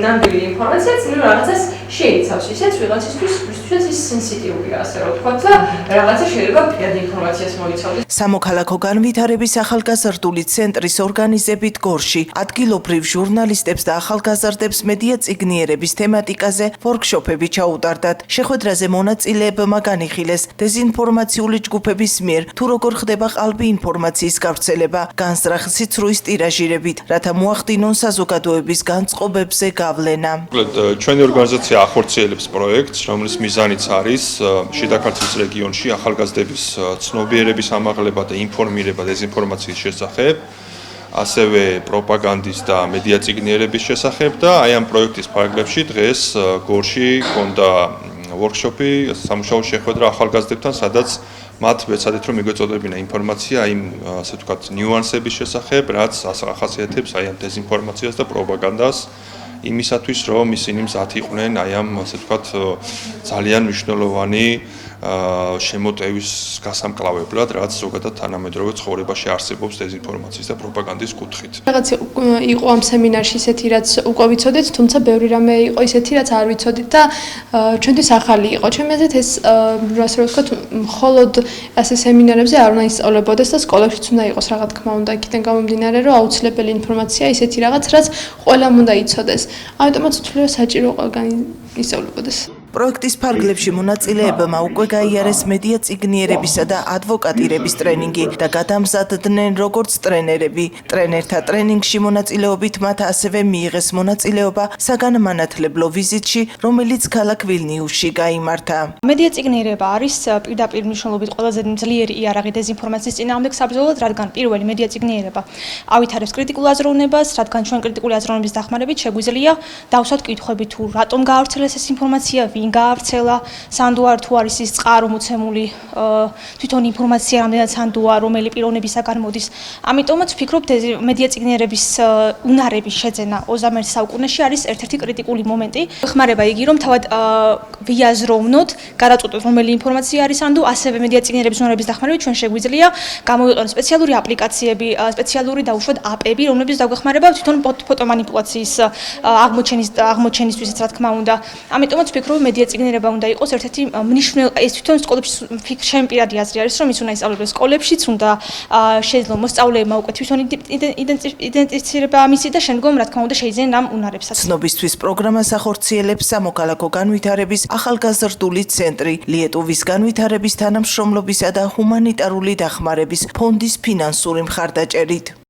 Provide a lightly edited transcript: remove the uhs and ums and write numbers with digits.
ნამდვილი ინფორმაციაც რაღაცას შეიცავს, ისეც ვიღაცისთვის ის სენსიტიურია, ასე რომ ვთქვათ და რაღაცა შეიძლება პირადი ინფორმაციას მოიცავდეს. სამოქალაქო განვითარების ახალგაზრდული ცენტრის ორგანიზებით გორში ადგილობრივ ჟურნალისტებს და ახალგაზრდებს მედია წიგნიერების თემატიკაზე ვორქშოპები ჩაუტარდათ. შეხვედრაზე მონაწილეებმა განიხილეს დეზინფორმაციული ჯგუფების მიერ თუ როგორ ხდება ყალბი ინფორმაციის გავრცელება განზრახ-სიცრუის ტირაჟირებით, რათა მოახდინონ საზოგადოების განწყობებზე გავლენა. ჩვენი ორგანიზაცია ახორციელებს პროექტს, რომლის მიზანიც არის შიდა ქართლის რეგიონში ახალგაზრდების ცნობიერების ამაღლება და ინფორმირება დეზინფორმაციის შესახებ, ასევე პროპაგანდის და მედია წიგნიერების შესახებ და აი ამ პროექტის ფარგლებში დღეს გორში ჰქონდა ვორქშოპი, სამუშაო შეხვედრა ახალგაზრდებთან, სადაც მათ ვეცადეთ რომ მიგვეწოდებინა ინფორმაცია იმ ასე ვთქვათ ნიუანსების შესახებ, რაც ახასიათებს აი ამ დეზინფორმაციას და პროპაგანდას იმისათვის რომ ისინი მზად იყვნენ აი ამ ასე ვთქვათ ძალიან მნიშვნელოვანი შემოტევის გასამკლავებლად, რაც ზოგადად თანამედროვე ცხოვრებაში არსებობს დეზინფორმაციის და პროპაგანდის კუთხით. რაღაც იყო ამ სემინარში ისეთი, რაც უკვე ვიცოდეთ, თუმცა ბევრი რამე იყო ისეთი, რაც არ ვიცოდით და ჩვენთვის ახალი იყო. ჩემი აზრით ეს ასე რომ ვთქვათ, მხოლოდ ასე სემინარებზე არ უნდა ისწავლებოდეს და სკოლებშიც უნდა იყოს რა თქმა უნდა, იქიდან გამომდინარე, რომ აუცილებელი ინფორმაცია ისეთი რაღაც, რაც ყველამ უნდა იცოდეს. ამიტომაც ვთვლი, რომ საჭირო ყველგან ისწავლებოდეს. პროექტის ფარგლებში მონაწილეებმა უკვე გაიარეს მედია წიგნიერებისა და ადვოკატირების ტრენინგი და გადამზადდნენ როგორც ტრენერები. ტრენერთა ტრენინგში მონაწილეობით მათ ასევე მიიღეს მონაწილეობა საგანმანათლებლო ვიზიტში, რომელიც ქალაქ ვილნიუსში გაიმართა. მედია წიგნიერება არის პირდაპირ მნიშვნელობით ყველაზე ძლიერი იარაღი დეზინფორმაციის წინააღმდეგ საბრძოლოდ, რადგან პირველი მედია წიგნიერება ავითარებს კრიტიკულ აზროვნებას, რადგან ჩვენ კრიტიკული აზროვნების დახმარებით შეგვიძლია დავსვათ კითხვები თუ რატომ გაავრცელეს ეს ინფორმაცია, ვინ გაავრცელა, სანდუარ თუ არის ის წყარო მოცემული თვითონ ინფორმაცია რამდენად სანდუა, რომელი პიროვნებისაგან მოდის. ამიტომაც ვფიქრობ, მედია წიგნიერების უნარების შეძენა 21 საუკუნეში არის ერთ-ერთი კრიტიკული მომენტი. ხმარება იგი, რომ თავად ვიაზროვნოთ, გადაწყვეტოთ, რომელი ინფორმაცია არის სანდუ, ასევე მედია წიგნიერების უნარების დახმარებით ჩვენ შეგვიძლია გამოვიყენოთ სპეციალური აპლიკაციები, სპეციალური დაუშვათ აპები, რომლებიც დაგვეხმარება თვითონ ფოტომანიპულაციის აღმოჩენისთვისაც, რა თქმა უნდა. ამიტომაც ვფიქრობ, მედია წიგნიერება უნდა იყოს ერთ-ერთი ეს თვითონ სკოლებში ჩემი პირადი აზრი არის, რომ ის უნდა ისწავლებდეს სკოლებშიც, უნდა შეძლო მოსწავლეებმა უკვე თვითონ იდენტიფიცირება ამისი და შემდგომ რა თქმა უნდა შეიძინენ ამ უნარებსაც. ცნობისთვის პროგრამას ახორციელებს სამოქალაქო განვითარების ახალგაზრდული ცენტრი, ლიეტუვის განვითარების თანამშრომლობისა და ჰუმანიტარული დახმარების ფონდის ფინანსური მხარდაჭერით.